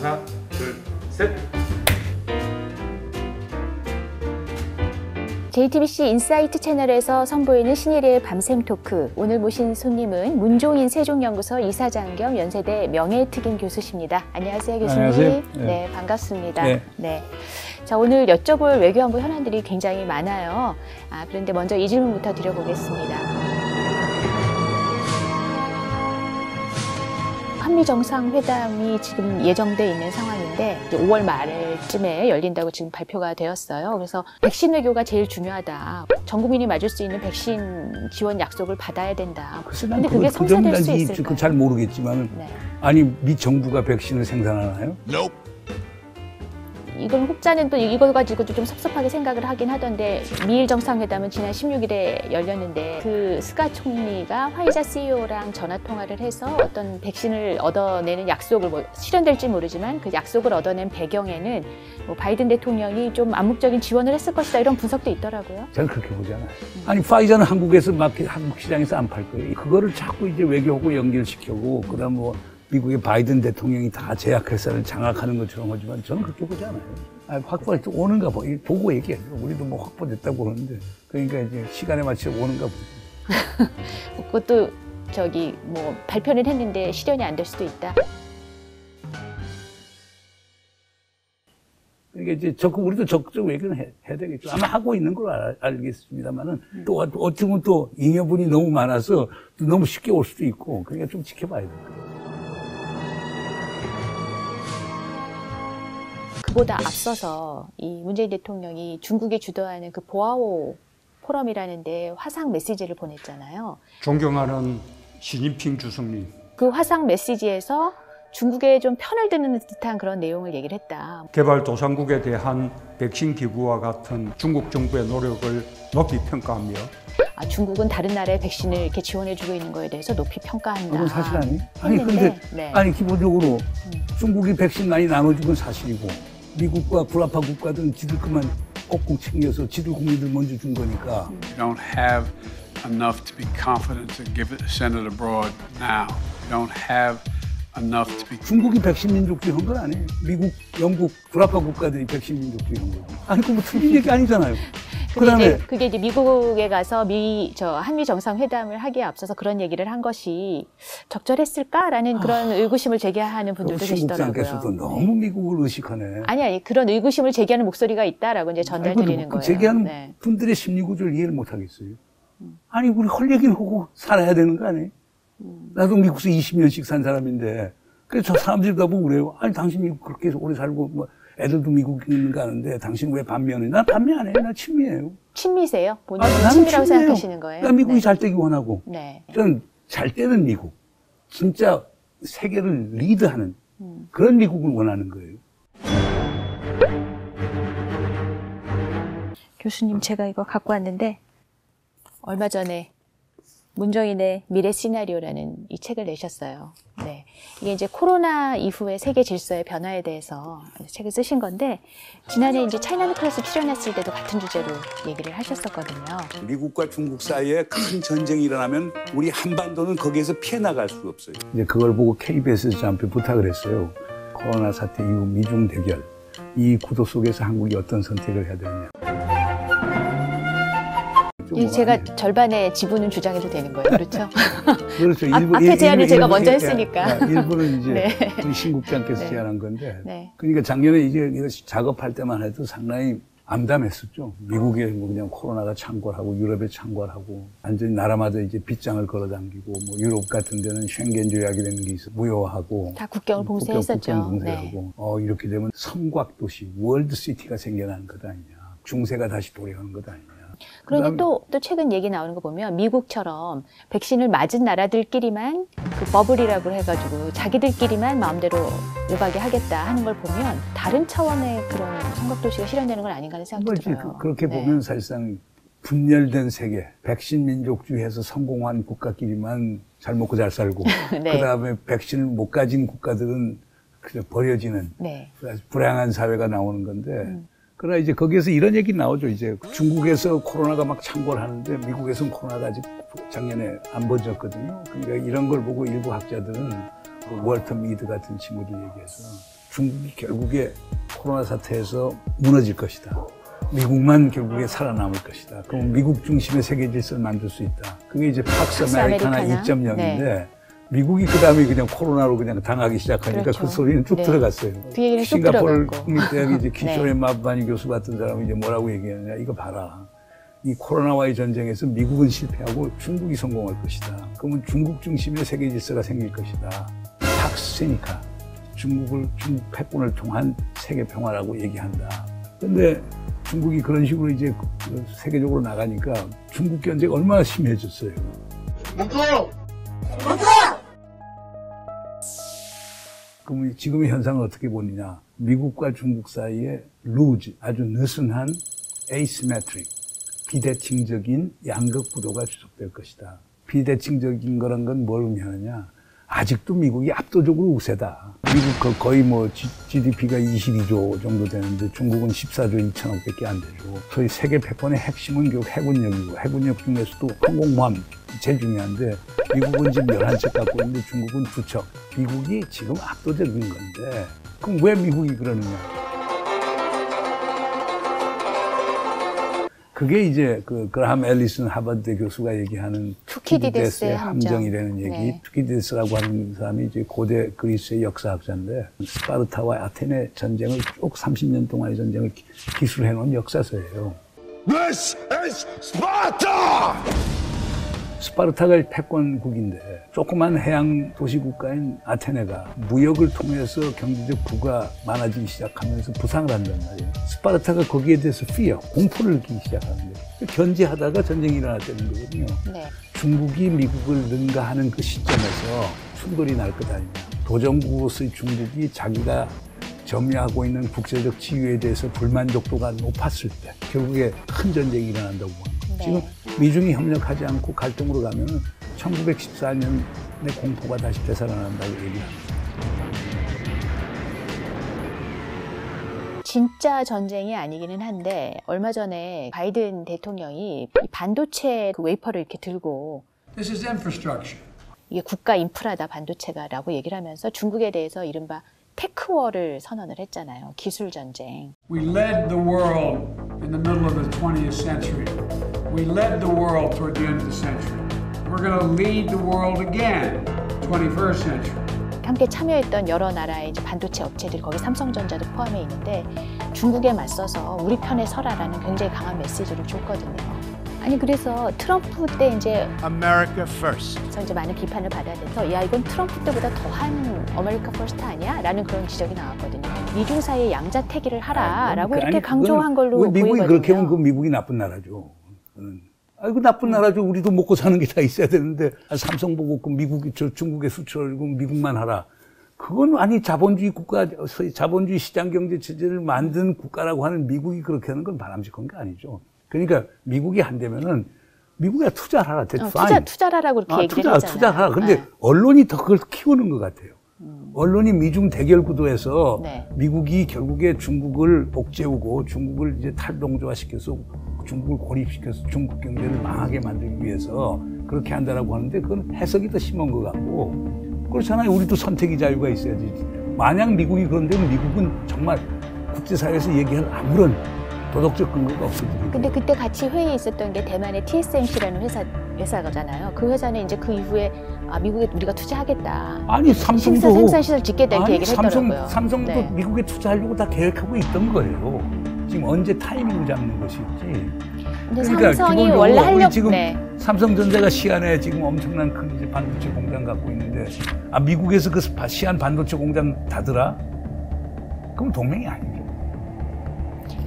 하나, 둘, 셋. JTBC 인사이트 채널에서 선보이는 신일의 밤샘 토크. 오늘 모신 손님은 문종인 세종연구소 이사장 겸 연세대 명예특임 교수십니다. 안녕하세요, 교수님. 안녕하세요. 네, 반갑습니다. 네. 네. 자, 오늘 여쭤볼 외교안보 현안들이 굉장히 많아요. 그런데 먼저 이 질문부터 드려보겠습니다. 한미 정상회담이 지금 예정돼 있는 상황인데 5월 말쯤에 열린다고 지금 발표가 되었어요. 그래서 백신 외교가 제일 중요하다. 전 국민이 맞을 수 있는 백신 지원 약속을 받아야 된다. 그런데 그게 성사될 수 있을까요? 잘 모르겠지만 네. 아니 미 정부가 백신을 생산하나요? 이건 혹자는 또 이걸 가지고도 좀 섭섭하게 생각을 하긴 하던데 미일 정상회담은 지난 16일에 열렸는데 그 스가 총리가 화이자 CEO랑 전화 통화를 해서 어떤 백신을 얻어내는 약속을 실현될지 모르지만 그 약속을 얻어낸 배경에는 바이든 대통령이 좀 암묵적인 지원을 했을 것이다 이런 분석도 있더라고요. 저는 그렇게 보지 않아요. 아니 파이자는 한국에서 한국 시장에서 안 팔 거예요. 그거를 자꾸 이제 외교하고 연결시켜고 그다음 미국의 바이든 대통령이 다 제약회사를 장악하는 것처럼 하지만 저는 그렇게 보지 않아요. 확보할 때 오는가 보고 얘기해요. 우리도 확보됐다고 그러는데 그러니까 이제 시간에 맞춰 오는가 보죠. 그것도 발표는 했는데 실현이 안 될 수도 있다. 그러니까 이제 우리도 적극적 외교는 해야 되겠죠. 아마 하고 있는 걸 알겠습니다만은 또 어떻게 보면 또 잉여분이 너무 많아서 너무 쉽게 올 수도 있고 그러니까 좀 지켜봐야 돼요. 그보다 앞서서 이 문재인 대통령이 중국이 주도하는 그 보아오 포럼이라는데 화상 메시지를 보냈잖아요. 존경하는 시진핑 주석님. 그 화상 메시지에서 중국에 좀 편을 드는 듯한 그런 내용을 얘기를 했다. 개발도상국에 대한 백신 기부와 같은 중국 정부의 노력을 높이 평가하며 중국은 다른 나라의 백신을 이렇게 지원해주고 있는 거에 대해서 높이 평가한다. 그건 사실 아니에요? 아니 근데 네. 아니 기본적으로 중국이 백신 많이 나눠준 건 사실이고 미국과 불합화 국가들은 지들 그만 꼭꼭 챙겨서 지들 국민들 먼저 준 거니까. You don't have enough to be confident to give it send it abroad now. You don't have enough to be. 중국이 백신 민족주의 한 건 아니에요. 미국, 영국, 불합화 국가들이 백신 민족주의 한 거고. 아니 그거 틀린 얘기 아니잖아요. 그게 이제 미국에 가서 한미 정상회담을 하기에 앞서서 그런 얘기를 한 것이 적절했을까라는 그런 의구심을 제기하는 분들도 계시더라고요. 신국장께서도 너무 미국을 의식하네. 아니 그런 의구심을 제기하는 목소리가 있다라고 이제 전달드리는 거예요. 제기하는 네. 분들의 심리 구조를 이해를 못 하겠어요. 아니 우리 할 얘기는 하고 살아야 되는 거 아니에요? 나도 미국에서 20년씩 산 사람인데 그래서 저 사람들이 다 보고 그래요. 아니 당신 미국 그렇게 오래 살고 애들도 미국 가는데 당신 왜 반미하네? 나 반미 안 해요. 나 친미예요. 친미세요? 본인은 친미라고 생각하시는 거예요? 나 미국이 네. 잘 되기 원하고. 네. 저는 잘 되는 미국. 진짜 세계를 리드하는 그런 미국을 원하는 거예요. 교수님, 제가 이거 갖고 왔는데 얼마 전에 문종인의 미래 시나리오라는 이 책을 내셨어요. 네. 이게 이제 코로나 이후의 세계 질서의 변화에 대해서 책을 쓰신 건데, 지난해 이제 차이나 클래스 출연했을 때도 같은 주제로 얘기를 하셨었거든요. 미국과 중국 사이에 큰 전쟁이 일어나면 우리 한반도는 거기에서 피해 나갈 수가 없어요. 이제 그걸 보고 KBS에서 저한테 부탁을 했어요. 코로나 사태 이후 미중 대결. 이 구도 속에서 한국이 어떤 선택을 해야 되느냐. 제가 절반의 지분은 주장해도 되는 거예요, 그렇죠? 그렇죠. 앞에 제안을 제가 먼저 했으니까. 일부는 이제 네. 우리 신국장께서 네. 제안한 건데. 네. 그러니까 작년에 이제 이거 작업할 때만 해도 상당히 암담했었죠. 미국에 그냥 코로나가 창궐하고 유럽에 창궐하고 완전히 나라마다 이제 빗장을 걸어당기고 유럽 같은 데는 쉥겐 조약이라는 게 있어 무효하고 다 국경을 봉쇄했었죠. 국경 봉쇄하고 네. 이렇게 되면 성곽 도시 월드 시티가 생겨나는 것 아니냐. 중세가 다시 도래하는 것 아니냐. 그런데 또 최근 얘기 나오는 거 보면 미국처럼 백신을 맞은 나라들끼리만 그 버블이라고 해가지고 자기들끼리만 마음대로 오가게 하겠다 하는 걸 보면 다른 차원의 그런 성곽도시가 실현되는 건 아닌가 하는 생각이 들어요. 그렇게 네. 보면 사실상 분열된 세계, 백신 민족주의에서 성공한 국가끼리만 잘 먹고 잘 살고 네. 그다음에 백신을 못 가진 국가들은 그냥 버려지는 네. 불행한 사회가 나오는 건데 그러나 이제 거기에서 이런 얘기 나오죠. 이제 중국에서 코로나가 막 창궐하는데 미국에서는 코로나가 아직 작년에 안 번졌거든요. 그러니까 이런 걸 보고 일부 학자들은 월터 미드 같은 친구들 얘기해서 중국이 결국에 코로나 사태에서 무너질 것이다. 미국만 결국에 살아남을 것이다. 그럼 미국 중심의 세계 질서를 만들 수 있다. 그게 이제 팍스 아메리카나 2.0인데 네. 미국이 그 다음에 그냥 코로나로 그냥 당하기 시작하니까 그렇죠. 그 소리는 쭉 네. 들어갔어요. 그 얘기는 쭉 싱가포르 들어갔고. 국립대학 이제 키쇼레 네. 마바니 교수 같은 사람이 이제 뭐라고 얘기하느냐. 이거 봐라. 이 코로나와의 전쟁에서 미국은 실패하고 중국이 성공할 것이다. 그러면 중국 중심의 세계 질서가 생길 것이다. 팍스니까 중국 패권을 통한 세계 평화라고 얘기한다. 근데 중국이 그런 식으로 이제 세계적으로 나가니까 중국 견제가 얼마나 심해졌어요. 그럼 지금의 현상을 어떻게 보느냐. 미국과 중국 사이에 루즈, 아주 느슨한 asymmetric, 비대칭적인 양극 구도가 지속될 것이다. 비대칭적인 거란 건 뭘 의미하느냐. 아직도 미국이 압도적으로 우세다. 미국 거의 뭐 GDP가 22조 정도 되는데 중국은 14조 2천억밖에 안 되죠. 소위 세계 패권의 핵심은 결국 해군력이고 해군력 중에서도 항공모함 제일 중요한데 미국은 지금 11척 갖고 있는데 중국은 2척. 미국이 지금 압도적인 건데 그럼 왜 미국이 그러느냐. 그게 이제 그 그라함 앨리슨 하버드 교수가 얘기하는 투키디데스의 함정이라는 얘기. 네. 투키디데스라고 하는 사람이 이제 고대 그리스의 역사학자인데 스파르타와 아테네 전쟁을 쭉 30년 동안의 전쟁을 기술해 놓은 역사서예요. This is Sparta! 스파르타가 패권국인데 조그만 해양 도시 국가인 아테네가 무역을 통해서 경제적 부가 많아지기 시작하면서 부상을 한단 말이에요. 스파르타가 거기에 대해서 공포를 느끼기 시작하는 거예요. 견제하다가 전쟁이 일어났다는 거거든요. 네. 중국이 미국을 능가하는 그 시점에서 충돌이 날 것 아니냐. 도전국으로서의 중국이 자기가 점유하고 있는 국제적 지위에 대해서 불만족도가 높았을 때 결국에 큰 전쟁이 일어난다고 보는 거예요. 네. 지금 미중이 협력하지 않고 갈등으로 가면 1914년의 공포가 다시 되살아난다고 얘기합니다. 진짜 전쟁이 아니기는 한데 얼마 전에 바이든 대통령이 이 반도체 그 웨이퍼를 이렇게 들고 This is infrastructure. 이게 국가 인프라다 반도체가라고 얘기를 하면서 중국에 대해서 이른바 테크워를 선언을 했잖아요. 기술 전쟁. We led the world in the middle of the 20th century. We led the world toward the end of the century. We're going to lead the world again, 21st century. 함께 참여했던 여러 나라의 이제 반도체 업체들 거기 삼성전자도 포함해 있는데 중국에 맞서서 우리 편에 서라라는 굉장히 강한 메시지를 줬거든요. 아니 그래서 트럼프 때 이제 America first. 그래서 이제 많은 비판을 받아야 돼서 야 이건 트럼프 때보다 더한 아메리카 퍼스트 아니야? 라는 그런 지적이 나왔거든요. 미중 사이에 양자택일을 하라라고 이렇게 강조한 걸로 미국이 보이거든요. 그렇게 하면 그 미국이 나쁜 나라죠. 아이고 나쁜 나라죠. 우리도 먹고 사는 게 다 있어야 되는데 삼성 보고 그 미국이 중국에 수출을 미국만 하라. 그건 아니 자본주의 국가, 자본주의 시장 경제 체제를 만든 국가라고 하는 미국이 그렇게 하는 건 바람직한 게 아니죠. 그러니까 미국이 한다면은 미국에 투자하라. 투자하라고 그렇게 얘기를 했잖아요. 투자하라. 근데 네. 언론이 더 그걸 키우는 것 같아요. 언론이 미중 대결 구도에서 네. 미국이 결국에 중국을 옥죄우고 중국을 이제 탈동조화시켜서 중국을 고립시켜서 중국 경제를 망하게 만들기 위해서 그렇게 한다라고 하는데 그건 해석이 더 심한 것 같고 그렇잖아요. 우리도 선택의 자유가 있어야지. 만약 미국이 그런다면 미국은 정말 국제사회에서 얘기할 아무런 도덕적 근거가 없을 텐데. 근데 그때 같이 회의에 있었던 게 대만의 TSMC라는 회사잖아요. 그 회사는 이제 그 이후에 미국에 우리가 투자하겠다. 아니 삼성도 생산시설 짓겠다 이렇게 얘기를 했더라고요. 삼성도 네. 미국에 투자하려고 다 계획하고 있던 거예요. 지금 언제 타이밍을 잡는 것이지. 근데 그러니까 삼성이 기본적으로 원래 우리 하려고 지금 네. 삼성전자가 시안에 지금 엄청난 큰 이제 반도체 공장 갖고 있는데 미국에서 그 시안 반도체 공장 닫으라? 그럼 동맹이 아니죠.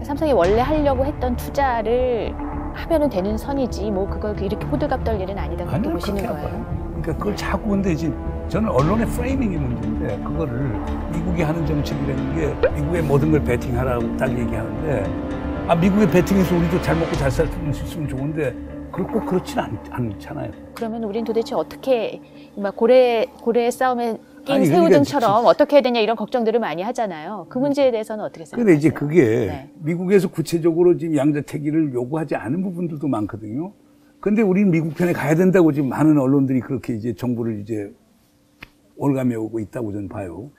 삼성이 원래 하려고 했던 투자를 하면은 되는 선이지 뭐 그걸 이렇게 호들갑 떨 일은 아니다고 그렇게 아니요, 보시는 그렇게 거예요. 봐요. 그러니까 그걸 자꾸 근데 이제 저는 언론의 프레이밍이 문제인데 그거를 미국이 하는 정책이라는 게 미국의 모든 걸 베팅하라고 딱 얘기하는데 미국의 베팅해서 우리도 잘 먹고 잘 살 수 있으면 좋은데 꼭 그렇진 않잖아요. 그러면 우린 도대체 어떻게 막 고래 싸움에 낀 아니, 새우등처럼 그러니까 어떻게 해야 되냐 이런 걱정들을 많이 하잖아요. 그 문제에 대해서는 어떻게 생각하세요? 근데 이제 그게 네. 미국에서 구체적으로 지금 양자택일을 요구하지 않은 부분들도 많거든요. 근데 우리는 미국 편에 가야 된다고 지금 많은 언론들이 그렇게 이제 정부를 이제 올가매우고 있다고 저는 봐요.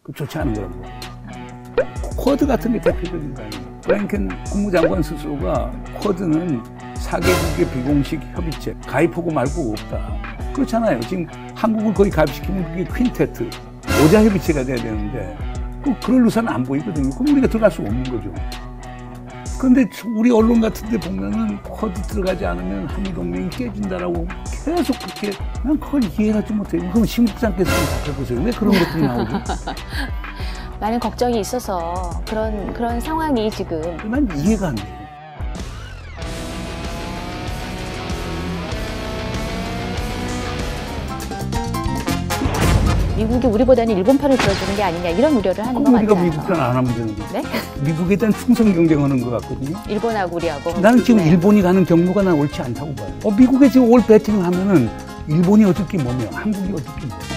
그 좋지 않은 거라고. 쿼드 같은 게 대표적인 거 아니에요. 블랭켄 국무장관 스스로가 쿼드는 4개국의 비공식 협의체, 가입하고 말고 없다. 그렇잖아요. 지금 한국을 거의 가입시키면 그게 퀸테트, 5자 협의체가 돼야 되는데 그럴 의사는 안 보이거든요. 그럼 우리가 들어갈 수 없는 거죠. 그런데 우리 언론 같은 데 보면은 쿼드 들어가지 않으면 한미동맹이 깨진다라고 계속 그렇게 난 그걸 이해하지 못해요. 그럼 심국장께서 좀 답해보세요. 왜 그런 것들이 나오죠? 많은 걱정이 있어서 그런 상황이 지금 난 이해가 안 돼요. 미국이 우리보다는 일본 편을 들어주는 게 아니냐 이런 우려를 하는 것 그럼 우리가 같아요. 미국 편 안 하면 되는 거죠. 네? 미국에 대한 충성 경쟁하는 것 같거든요. 일본하고 우리하고. 나는 지금 네. 일본이 가는 경로가 난 옳지 않다고 봐요. 미국에 지금 올 배팅을 하면은 일본이 얻을 게 뭐며 한국이 얻을 게 뭐며.